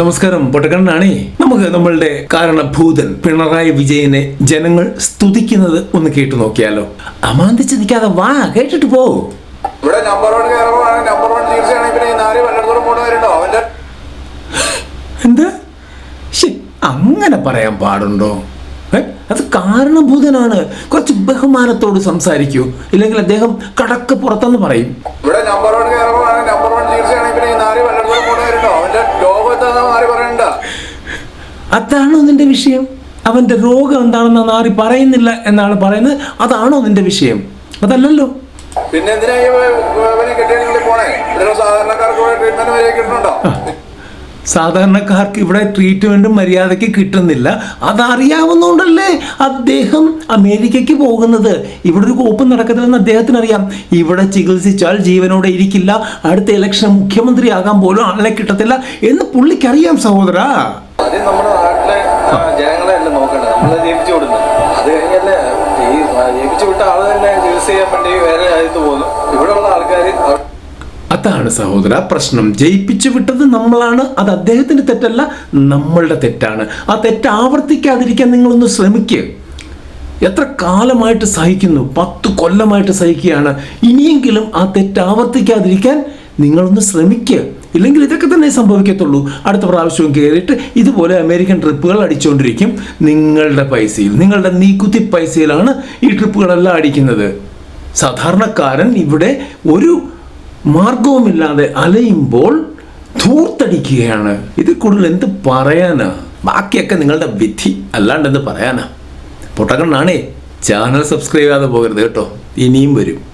നമസ്കാരം, പൊട്ടക്കണ്ണാണേ. നമുക്ക് നമ്മളുടെ കാരണഭൂതൻ പിണറായി വിജയനെ ജനങ്ങൾ സ്തുതിക്കുന്നത് ഒന്ന് കേട്ടു നോക്കിയാലോ. അമാന്തിച്ച് നിൽക്കാതെ വാ, കേട്ടിട്ട് പോ. ഇവിടെ നമ്പർ 1 കേരളമാണ്, നമ്പർ 1 ചികിത്സയാണെങ്കിൽ പിന്നെ ഈ നാല് വല്ലപ്പോഴും കൊണ്ടുവരുന്നുണ്ടോ അവന്റെ എന്താ അങ്ങനെ പറയാൻ പാടുണ്ടോ? അത് കാരണഭൂതനാണ്. കുറച്ച് ബഹുമാനത്തോട് സംസാരിക്കൂ, ഇല്ലെങ്കിൽ അദ്ദേഹം കടക്ക് പുറത്തെന്ന് പറയും. ഇവിടെ നമ്പർ 1 കേരളമാണ്, നമ്പർ 1 ചികിത്സയാണെങ്കിൽ പിന്നെ ഈ നാല് വല്ലപ്പോഴും കൊണ്ടുവരുന്നുണ്ടോ അവന്റെ ലോകത്തെന്ന് മാറി പറയണ്ട. അതാണോ നിന്റെ വിഷയം? അവന്റെ രോഗം എന്താണെന്ന് നാറി പറയുന്നില്ല എന്നാണ് പറയുന്നത്. അതാണോ നിന്റെ വിഷയം? അതല്ലല്ലോ. പിന്നെ എന്തിനാ കെട്ടിയാണെങ്കിൽ പോണേ? ഇതിന് സാധാരണക്കാർക്ക് ട്രീറ്റ്മെന്റ് വരെ കിട്ടുന്നുണ്ടോ? സാധാരണക്കാർക്ക് ഇവിടെ ട്രീറ്റ്മെന്റ് മര്യാദയ്ക്ക് കിട്ടുന്നില്ല. അതറിയാവുന്നതുകൊണ്ടല്ലേ അദ്ദേഹം അമേരിക്കയ്ക്ക് പോകുന്നത്. ഇവിടെ ഒരു കോപ്പും നടക്കത്തില്ലെന്ന് അദ്ദേഹത്തിന് അറിയാം. ഇവിടെ ചികിത്സിച്ചാൽ ജീവനോടെ ഇരിക്കില്ല, അടുത്ത ഇലക്ഷൻ മുഖ്യമന്ത്രിയാകാൻ പോലും ആളെ കിട്ടത്തില്ല എന്ന് പുള്ളിക്കറിയാം സഹോദര. ആദ്യം നമ്മുടെ നാട്ടിലെ ജനങ്ങളെ അല്ല നോക്കേണ്ടത്, നമ്മളെ ജയിപ്പിച്ചു കൊടുക്കുന്നത്. അത് കഴിഞ്ഞല്ലേ ഈ ജയിപ്പിച്ചു വിട്ട ആള് തന്നെ ചികിത്സ ചെയ്യാൻ വേണ്ടി വേറെ രാജ്യത്ത് പോകുന്നു. ഇവിടെയുള്ള ആൾക്കാർ അതാണ് സഹോദര പ്രശ്നം. ജയിപ്പിച്ചു വിട്ടത് നമ്മളാണ്. അത് അദ്ദേഹത്തിന്റെ തെറ്റല്ല, നമ്മളുടെ തെറ്റാണ്. ആ തെറ്റ് ആവർത്തിക്കാതിരിക്കാൻ നിങ്ങളൊന്ന് ശ്രമിക്കുക. എത്ര കാലമായിട്ട് സഹിക്കുന്നു? 10 കൊല്ലമായിട്ട് സഹിക്കുകയാണ്. ഇനിയെങ്കിലും ആ തെറ്റ് ആവർത്തിക്കാതിരിക്കാൻ നിങ്ങളൊന്ന് ശ്രമിക്കുക. ഇല്ലെങ്കിൽ ഇതൊക്കെ തന്നെ സംഭവിക്കത്തുള്ളൂ. അടുത്ത പ്രാവശ്യവും കയറിയിട്ട് ഇതുപോലെ അമേരിക്കൻ ട്രിപ്പുകൾ അടിച്ചുകൊണ്ടിരിക്കും. നിങ്ങളുടെ പൈസയിൽ, നിങ്ങളുടെ നീക്കുത്തി പൈസയിലാണ് ഈ ട്രിപ്പുകളെല്ലാം അടിക്കുന്നത്. സാധാരണക്കാരൻ ഇവിടെ ഒരു മാർഗവുമില്ലാതെ അലയുമ്പോൾ ധൂർത്തടിക്കുകയാണ്. ഇതിൽ കൂടുതൽ എന്ത് പറയാനാ? ബാക്കിയൊക്കെ നിങ്ങളുടെ വിധി, അല്ലാണ്ട് എന്ത് പറയാനാ? പൊട്ടക്കണ്ണാണേ. ചാനൽ സബ്സ്ക്രൈബ് ചെയ്യാതെ പോകരുത് കേട്ടോ. ഇനിയും വരും.